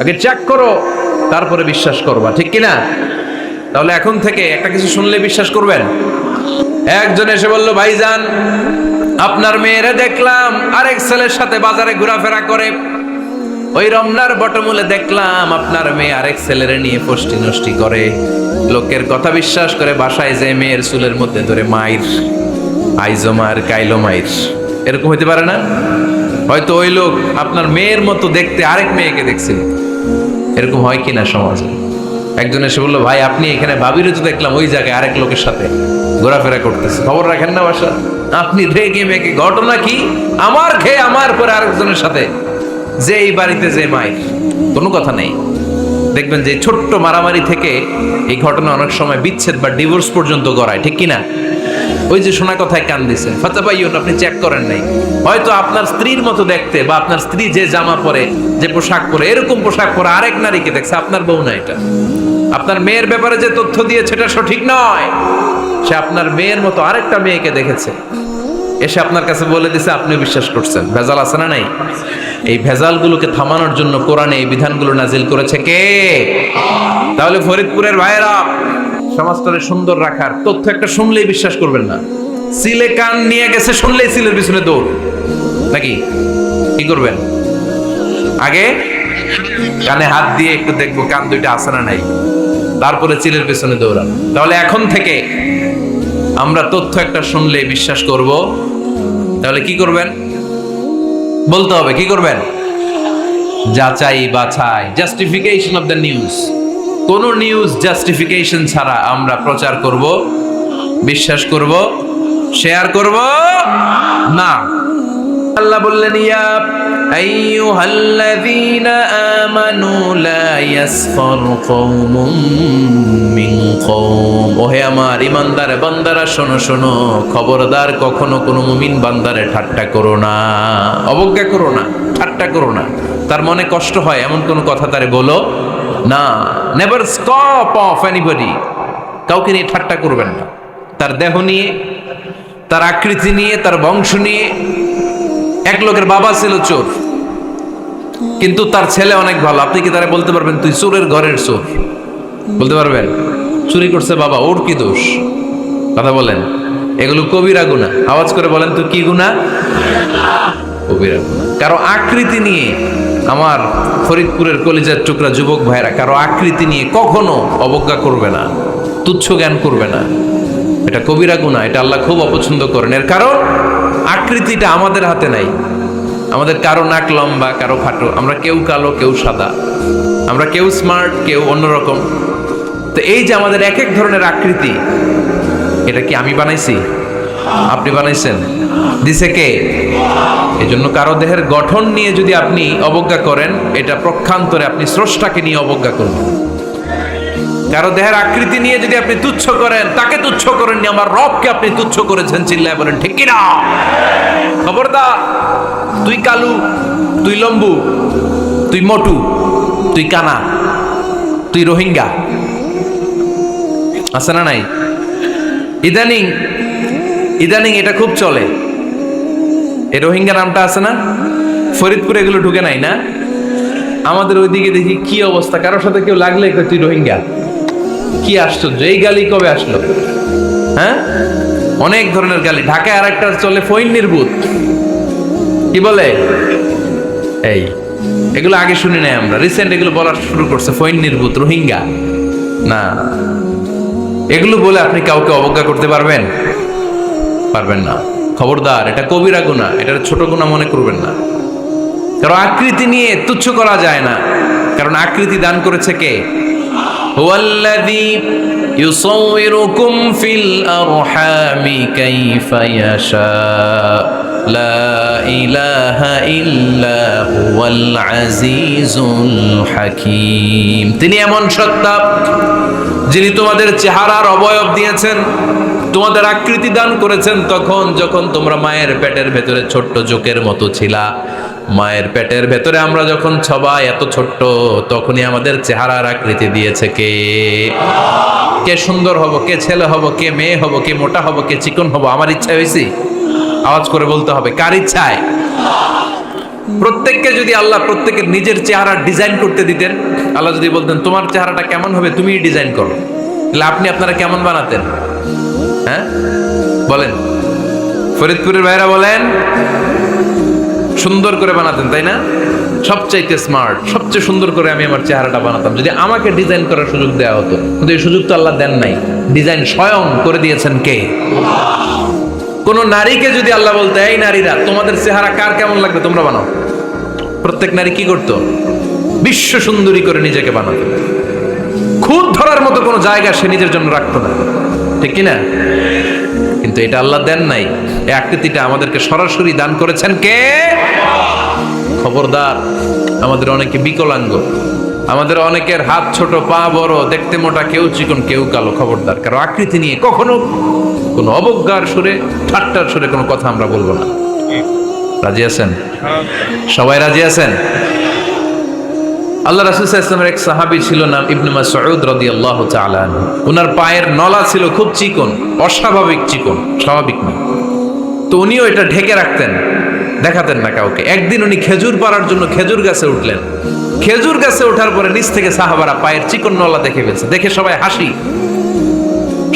আগে চেক করো, তারপরে বিশ্বাস করবা, ঠিক কিনা? তাহলে এখন থেকে একটা কিছু শুনলে বিশ্বাস করবেন। একজন এসে বলল, ভাইজান আপনার মেয়েরে দেখলাম আরেক ছেলের সাথে বাজারে ঘোরাফেরা করে, ওই রমনার বটমূলে দেখলাম আপনার মেয়ে আরেক ছেলেরে নিয়ে ফষ্টি নষ্টি করে, লোকের কথা বিশ্বাস করে বাসায় যে মেয়ের চুলের মধ্যে ধরে মাইর, আইজো মার কাইলো মাইর। এরকম হইতে পারে না? হয়তো ওই লোক আপনার মেয়ের মতো দেখতে আরেক মেয়েকে দেখছিল। এরকম হয় কিনা সমাজে? একজন এসে বললো, ভাই আপনি এখানে ভাবিরে তো দেখলাম ওই জায়গায় আরেক লোকের সাথে ঘোরাফেরা করতেছে, খবর রাখেন না বাসা? আপনি রেগে মেগে, ঘটনা কি? আমার খেয়ে আমার পরে আরেকজনের সাথে, যে এই বাড়িতে যে মাইর, কোনো কথা নেই। দেখবেন যে ছোট্ট মারামারি থেকে এই ঘটনা অনেক সময় বিচ্ছেদ বা ডিভোর্স পর্যন্ত গড়ায়, ঠিক কিনা? ওই যে শোনা কথায় কান দিছে, ফাতা পাইও, আপনি চেক করেন নাই। হয়তো আপনার স্ত্রীর মতো দেখতে বা আপনার স্ত্রী যে জামা পরে, যে পোশাক পরে, এরকম পোশাক পরে আরেক নারীকে দেখছে, আপনার বউ না এটা। আপনার মেয়ের ব্যাপারে যে তথ্য দিয়েছে এটা সঠিক নয়, সে আপনার মেয়ের মতো আরেকটা মেয়েকে দেখেছে, এসে আপনার কাছে বলে দিছে, আপনিও বিশ্বাস করছেন। ভেজাল আছে না নাই? এই ভেজালগুলোকে থামানোর জন্য কোরআনে এই বিধানগুলো নাজিল করেছে কে? তাহলে ফরিদপুরের ভাইয়েরা, সমাজটাকে সুন্দর রাখার তথ্য একটা শুনলেই বিশ্বাস করবেন না। সিলে কান নিয়ে গেছে শুনলেই সিলের পিছনে দৌড়, নাকি? কি করবেন? আগে কানে হাত দিয়ে একটু দেখবো কান দুইটা আছে না নাই, তারপরে চিলের পেছনে দৌড়ান। তাহলে এখন থেকে আমরা তথ্য একটা শুনলেই বিশ্বাস করব। তাহলে কি করবেন? বলতে হবে কি করবেন? যাচাই বাছাই, জাস্টিফিকেশন অফ দ্য নিউজ। কোন নিউজ জাস্টিফিকেশন ছাড়া আমরা প্রচার করব, বিশ্বাস করব, শেয়ার করব না। আল্লাহ বললেন, ইয়া আইয়ুহাল্লাযীনা আমানু লা ইয়াসখার কওমুম মিন কওম। ওহে আমার ঈমানদার বান্দারা, শোনো শোনো, খবরদার কখনো কোনো মুমিন বান্দারে ঠাট্টা করো না, অবজ্ঞা করো না, ঠাট্টা করো না। তার মনে কষ্ট হয় এমন কোনো কথা তারে বলো না। Never scoff of anybody. কাউকে নিয়ে ঠাট্টা করবেন না, তার দেহ নিয়ে, তার আকৃতি নিয়ে, তার বংশ নিয়ে। এক লোকের বাবা ছিল চোর, কিন্তু তার ছেলে অনেক ভালো। আপনি কি তারা বলতে পারবেন তুই চোরের ঘরের চোর? বলতে পারবেন? চুরি করছে বাবা, ওর কি দোষ? কথা বলেন। এগুলো কবিরা গুনাহ। আওয়াজ করে বলেন তো, কি গুনাহ? কবিরা গুনাহ। কারো আকৃতি নিয়ে, আমার ফরিদপুরের কলিজার টুকরা যুবক ভাইরা, কারো আকৃতি নিয়ে কখনো অবজ্ঞা করবে না, তুচ্ছ জ্ঞান করবে না। এটা কবিরা গুনাহ, এটা আল্লাহ খুব অপছন্দ করেন। এর কারণ আকৃতিটা আমাদের হাতে নাই। আমাদের কারো নাক লম্বা, কারো খাটো, আমরা কেউ কালো, কেউ সাদা, আমরা কেউ স্মার্ট, কেউ অন্যরকম। তো এই যে আমাদের এক এক ধরনের আকৃতি, এটা কি আমি বানাইছি? আপনি বানাইছেন? দিছে কে? এই জন্য কারো দেহের গঠন নিয়ে যদি আপনি অবজ্ঞা করেন, এটা প্রক্ষান্তরে আপনি স্রষ্টাকে নিয়ে অবজ্ঞা করবেন। কারো দেহের আকৃতি নিয়ে যদি আপনি তুচ্ছ করেন, তাকে তুচ্ছ করেননি, আমার রবকে আপনি তুচ্ছ করেছেন। চিল্লায় বলেন ঠিক কিনা? খবরদার, তুই কালু, তুই লম্বু, তুই মোটু, তুই কানা, তুই রোহিঙ্গা, আছে না নাই? ইদানিং ইদানিং এটা খুব চলে। এই রোহিঙ্গা নামটা আছে না? ফরিদপুরে এগুলো ঢুকে নাই না? আমাদের ওইদিকে দেখি কি অবস্থা, কারোর সাথে কেউ লাগলে তুই রোহিঙ্গা। কি আশ্চর্য, এই গালি কবে আসলো? হ্যাঁ, অনেক ধরনের গালি। ঢাকায় আর একটা চলে ফইন্নির ভূত, কি বলে? এই এগুলো আগে শুনি নাই আমরা, রিসেন্ট এগুলো বলা শুরু করছে। ফইন্নির ভূত, রোহিঙ্গা না, এগুলো বলে আপনি কাউকে অবজ্ঞা করতে পারবেন? পারবেন না। খবরদার, এটা কবিরা গুনাহ, এটা ছোট গুনাহ মনে করবেন না। কারণ আকৃতি নিয়ে তুচ্ছ করা যায় না, কারণ আকৃতি দান করেছে কে? হুয়াল্লাযী ইউসাউইরুকুম ফিল আরহামি কাইফা ইয়াশা লা ইলাহা ইল্লা হুয়াল আজিজুল হাকীম। তিনি এমন সত্তা যিনি তোমাদের চেহারার অবয়ব দিয়েছেন, তোমাদের আকৃতি দান করেছেন তখন যখন তোমরা মায়ের পেটের ভেতরে ছোট্ট জোকের মতো ছিলা। মায়ের পেটের ভেতরে আমরা যখন সবাই এত ছোট্ট, তখনই আমাদের চেহারার আকৃতি দিয়েছে কে? কে সুন্দর হব, কে ছেলে হব, কে মেয়ে হব, কে মোটা হব, কে চিকন হব? আমার ইচ্ছা হয়েছি? আওয়াজ করে বলতে হবে, কার ইচ্ছায়? প্রত্যেককে যদি আল্লাহ প্রত্যেকের নিজের চেহারা ডিজাইন করতে দিতেন, আল্লাহ যদি বলতেন তোমার চেহারাটা কেমন হবে তুমি ডিজাইন করো, তাহলে আপনি আপনারা কেমন বানাতেন? হ্যাঁ বলেন, ফরিদপুরের ভাইরা বলেন, সুন্দর করে বানাতেন তাই না? সবচাইতে স্মার্ট, সবচেয়ে সুন্দর করে আমি আমার চেহারাটা বানাতাম যদি আমাকে ডিজাইন করার সুযোগ দেওয়া হতো। কিন্তু এই সুযোগ তো আল্লাহ দেন নাই। ডিজাইন স্বয়ং করে দিয়েছেন কে? কোন নারীকে যদি আল্লাহ বলতে এই নারীরা তোমাদের চেহারা কার কেমন লাগবে তোমরা বানাও, প্রত্যেক নারী কি করতো? বিশ্ব সুন্দরী করে নিজেকে বানাতো। খুদ ধরার মতো কোনো জায়গা সে নিজের জন্য রাখতো না, ঠিক কিনা? কিন্তু এটা আল্লাহ দেন নাই। এই আকৃতিটা আমাদেরকে সরাসরি দান করেছেন কে? খবরদার, আমাদের অনেকে বিকলাঙ্গ, আমাদের অনেকের হাত ছোট, পা বড়, দেখতে মোটা, কেউ চিকন কেউ কালো। খবরদার, কারো আকৃতি নিয়ে কখনো কোনো অবজ্ঞার সুরে, ঠাট্টার সুরে কোনো কথা আমরা বলবো না। রাজি আছেন? সবাই রাজি আছেন? আল্লাহ রাসূল সাল্লাল্লাহু আলাইহি ওয়াসাল্লামের এক সাহাবী ছিল নাম ইবনে মাসউদ রাদিয়াল্লাহু তাআলা আনহু। ওনার পায়ের নলা ছিল খুব চিকন, অস্বাভাবিক চিকন, স্বাভাবিক না। তো উনিও এটা ঢেকে রাখতেন, দেখাতেন না কাউকে। একদিন উনি খেজুর পাড়ার জন্য খেজুর গাছে উঠলেন। খেজুর গাছে ওঠার পরে নিচ থেকে সাহাবারা পায়ের চিকন নলা দেখে ফেলছে। দেখে সবাই হাসি,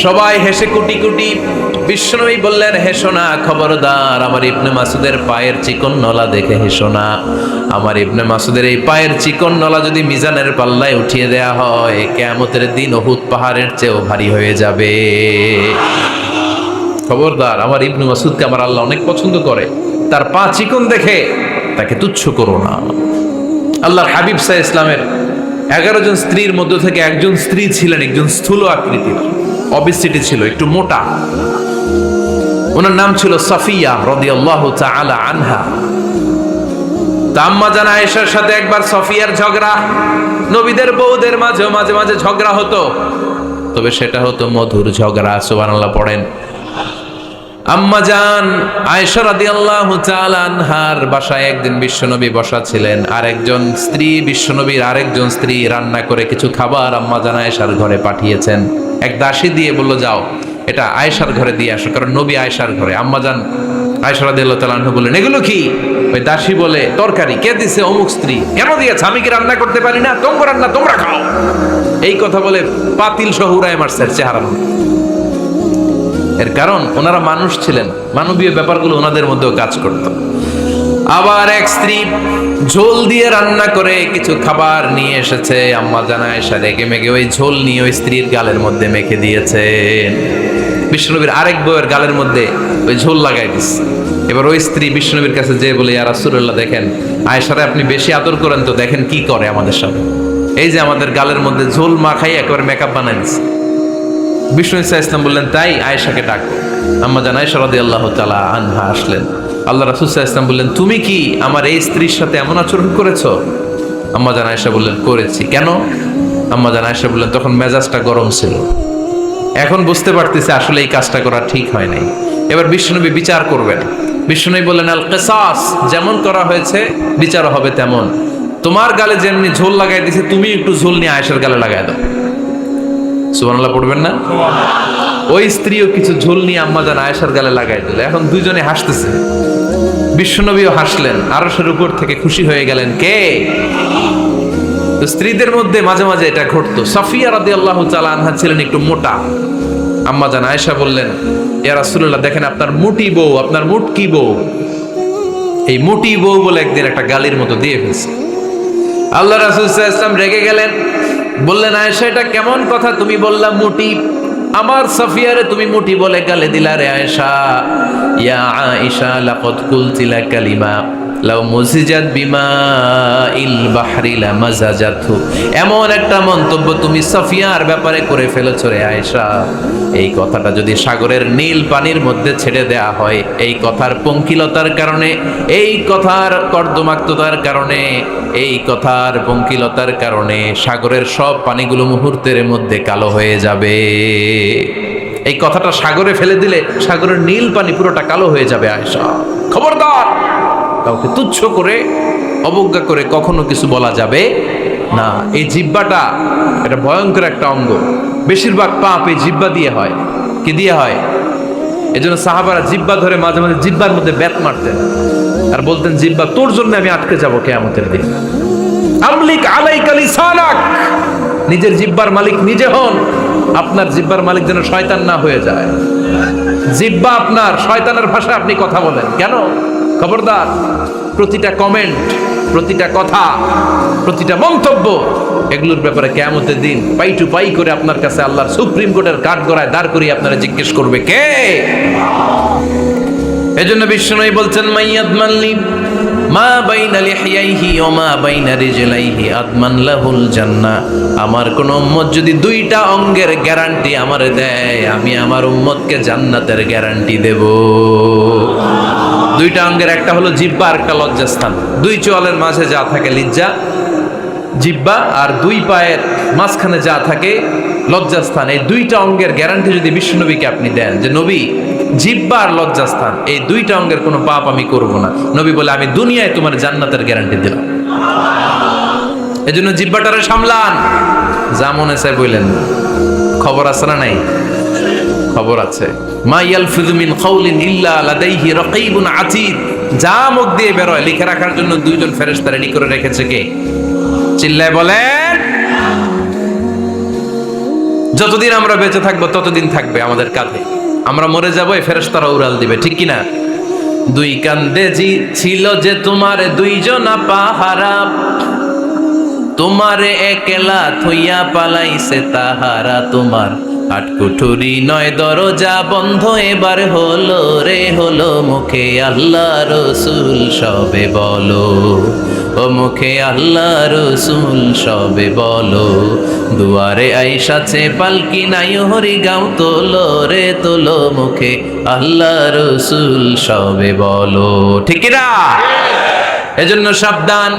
সবাই হেসে কুটি কুটি। বিশ্বনবী বললেন, হেসো না, খবরদার, আমার ইবনে মাসুদের পায়ের চিকন নলা দেখে হেসো না। আমার ইবনে মাসুদের এই পায়ের চিকন নলা যদি মিজানের পাল্লায় উঠিয়ে দেয়া হয়, কিয়ামতের দিন উহুদ পাহাড়ের চেয়েও ভারী হয়ে যাবে। খবরদার, আমার ইবনে মাসুদকে আমার আল্লাহ অনেক পছন্দ করে, তার পা চিকন দেখে তাকে তুচ্ছ করো না। আল্লাহর হাবিব সাল্লাল্লাহু আলাইহি ইসলামের 11 জন স্ত্রীর মধ্য থেকে একজন স্ত্রী ছিলেন একজন স্থূল আকৃতির, অবিসিটি ছিল, একটু মোটা। ওনার নাম ছিল সাফিয়া রাদিয়াল্লাহু তাআলা আনহা। আম্মা জান আয়েশার সাথে একবার সাফিয়ার ঝগড়া। নবীদের বউদের মাঝে মাঝে মাঝে ঝগড়া হতো, তবে সেটা হতো মধুর ঝগড়া। সুবহানাল্লাহ পড়েন। আম্মা জান আয়েশা রাদিয়াল্লাহু তাআলা আনহার বাসায় একদিন বিশ্বনবী বসা ছিলেন। আরেকজন স্ত্রী, বিশ্বনবীর আরেকজন স্ত্রী রান্না করে কিছু খাবার আম্মা জান আয়েশার ঘরে পাঠিয়েছেন। এক দাসী দিয়ে বলল, যাও এটা আয়েশার ঘরে দিয়ে আসো, কারণ নবী আয়েশার ঘরে। আম্মা জান আয়েশা রাদিয়াল্লাহু তাআলা আনহা বললেন, এগুলো কি? ওই দাসী বলে, তরকারি। কে দিছে? অমুক স্ত্রী। কেন দিয়েছে? আমি কি রান্না করতে পারি না? তোমরা রান্না তোমরা খাও। এই কথা বলে পাতিল সহ উড়ায় মারছে চেহারা। এর কারণ ওনারা মানুষ ছিলেন, মানবীয় ব্যাপারগুলো ওনাদের মধ্যেও কাজ করত। আবার এক স্ত্রী ঝোল দিয়ে রান্না করে কিছু খাবার নিয়ে এসেছে। আম্মা জান আয়েশা রেগে মেগে ওই ঝোল নিয়ে ওই স্ত্রীর গালের মধ্যে মেখে দিয়েছেন। বিশ্বনবীর আরেক বউয়ের গালের মধ্যে ওই ঝোল লাগাই দিচ্ছে। এবার ওই স্ত্রী বিশ্বনবীর কাছে যেয়ে বলে, ইয়া রাসূলুল্লাহ, দেখেন আয়েশারে আপনি বেশি আদর করেন তো, দেখেন কি করে আমাদের সাথে। এই যে আমাদের গালের মধ্যে ঝোল মাখাই একেবারে মেকআপ বানাই দিচ্ছে। বিষ্ণু ইসা ইসলাম বললেন, তাই আয়েশাকে ডাকো। আম্মা জান আয়েশা রাদিয়াল্লাহু তাআলা আনহা আসলেন। আল্লাহ রাসূল সাল্লাল্লাহু আলাইহি ওয়াসাল্লাম বললেন, তুমি কি আমার এই স্ত্রীর সাথে এমন আচরণ করেছো? আম্মা জান আয়েশা বললেন, করেছি। কেন? আম্মা জান আয়েশা বললেন, তখন মেজাজটা গরম ছিল, এখন বুঝতে পারতেছি আসলে এই কাজটা করা ঠিক হয় নাই। এবার বিশ্বনবী বিচার করবেন। বিশ্বনবী বললেন, আল কিসাস, যেমন করা হয়েছে বিচার হবে তেমন। তোমার গালে যেমনি ঝোল লাগাই দিয়েছে, তুমি একটু ঝোল নিয়ে আয়েশার গালে লাগাই দাও। সুবহানাল্লাহ পড়বেন না? ওই স্ত্রীও কিছু ঝোল নিয়ে আম্মা জান আয়েশার গালে লাগাই দিল। এখন দুইজনে হাসতেছে, বিশ্বনবীও হাসলেন, আরশের উপর থেকে খুশি হয়ে গেলেন। কে? তো স্ত্রীদের মধ্যে মাঝে মাঝে এটা ঘটতো। সাফিয়া রাদিয়াল্লাহু তাআলা আনহা ছিলেন একটু মোটা। আম্মা জান আয়েশা বললেন, ইয়া রাসূলুল্লাহ, দেখেন আপনার মুটি বউ, আপনার মুটকি বউ, এই মুটি বউ বলে একদিন একটা গালির মতো দিয়ে ফেলছে। আল্লাহ রাসূল সাল্লাল্লাহু আলাইহি ওয়াসাল্লাম রেগে গেলেন, বললেন, আয়েশা এটা কেমন কথা তুমি বললা মুটি? আমার সাফিয়ারে তুমি মুটি বলে গালে দিলা রে আয়েশা। ইয়া আয়েশা লাকাদ কুলতিলা কালিমা লাউ মুজিজাত বিমা ইল বাহরি লামাজাজাতহু। এমন একটা মন্তব্য তুমি সাফিয়ার ব্যাপারে করে ফেলেছো রে আয়েশা, এই কথাটা যদি সাগরের নীল পানির মধ্যে ছেড়ে দেয়া হয়, এই কথার পঙ্কিলতার কারণে, এই কথার কর্দমাক্ততার কারণে, এই কথার পঙ্কিলতার কারণে সাগরের সব পানিগুলো মুহূর্তের মধ্যে কালো হয়ে যাবে। এই কথাটা সাগরে ফেলে দিলে সাগরের নীল পানি পুরোটা কালো হয়ে যাবে। আয়েশা, খবরদার, কাউকে তুচ্ছ করে অবজ্ঞা করে কখনো কিছু বলা যাবে না। এই জিহ্বাটা এটা ভয়ঙ্কর একটা অঙ্গ। বেশিরভাগ পাপ এই জিহ্বা দিয়ে হয়। কি দিয়ে হয়? এজন্য সাহাবারা জিব্বা ধরে মাঝে মাঝে জিব্বার মধ্যে ব্যাত মারতেন আর বলতেন, জিব্বা তোর জন্য আমি আটকে যাব কিয়ামতের দিন। আমলিক আলাইকা লিসানাক, নিজের জিব্বার মালিক নিজে হন। আপনার জিব্বার মালিক যেন শয়তান না হয়ে যায়। জিব্বা আপনার, শয়তানের ভাষায় আপনি কথা বলেন কেন? খবরদার, প্রতিটা কমেন্ট, প্রতিটা কথা, প্রতিটা মন্তব্য, এগুলোর ব্যাপারে কিয়ামতের দিন পাই টু পাই করে আপনার কাছে আল্লাহর সুপ্রিম কোর্টের কাঠগড়ায় দাঁড় করিয়ে আপনারা জিজ্ঞেস করবে কে? এজন্য বিশ্বনবী বলছেন, মাইয়াদমানলি মা বাইনা লিহিয়াইহি ওয়া মা বাইনা রিজলাইহি আদমান লাহুল জান্নাহ। আমার কোন উম্মত যদি দুইটা অঙ্গের গ্যারান্টি আমারে দেয়, আমি আমার উম্মতকে জান্নাতের গ্যারান্টি দেব। দুইটা অঙ্গের, একটা হলো জিহ্বা আর একটা লজ্জাস্থান। দুই চোয়ালের মাঝে যা থাকে লিজ্জা, জিহ্বা, আর দুই পায়ের মাঝখানে যা থাকে লজ্জাস্থান। এই দুইটা অঙ্গের গ্যারান্টি যদি বিশ্বনবীকে আপনি দেন যে নবী জিহ্বা আর লজ্জাস্থান এই দুইটা অঙ্গের কোনো পাপ আমি করব না, নবী বলে আমি দুনিয়ায় তোমার জান্নাতের গ্যারান্টি দিলাম। এজন্য জিহ্বাটারে সামলান, যা মনে চায় বললেন। খবর আছে না নাই? খবর আছে। মা ইয়ালফিযু মিন কাউলিন ইল্লা লাদাইহি রাকীবুন আতীদ। যা মুখ দিয়ে বের হয় লিখে রাখার জন্য দুইজন ফেরেশতা রেডি করে রেখেছে কে? চিল্লায় বলেন। যতদিন আমরা বেঁচে থাকবো ততদিন থাকবে আমাদের কাঁধে। আমরা মরে যাবো, এই ফেরেশতারা উড়াল দিবে, ঠিক কিনা? দুই কান্দে জি ছিল যে তোমার দুইজনা পাহারা, তোমারে একলা থইয়া পালাইছে তাহারা। তোমার আটকুঠুরি নয় দরজা বন্ধ এবার হলো রে হলো, মুখে আল্লাহ রসুল সবে বলো, ও মুখে আল্লাহ রসুল সবে বলো। দুয়ারে আইসাছে পালকি নাই হরি গাও তোলো রে তোলো, মুখে আল্লাহ রসুল সবে বলো, ঠিক না? এজন্য সাবধান।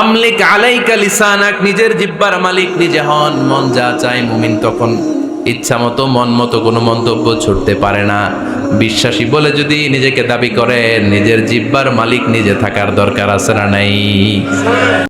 আমলিক আলাইকা লিসানাক, নিজের জিহ্বার মালিক নিজে হন। মন যা চায় মুমিন তখন ইচ্ছা মতো মন মতো কোনো মন্তব্য ছুটতে পারে না। বিশ্বাসী বলে যদি নিজেকে দাবি করে, নিজের জিহ্বার মালিক নিজে থাকার দরকার আছে না নাই?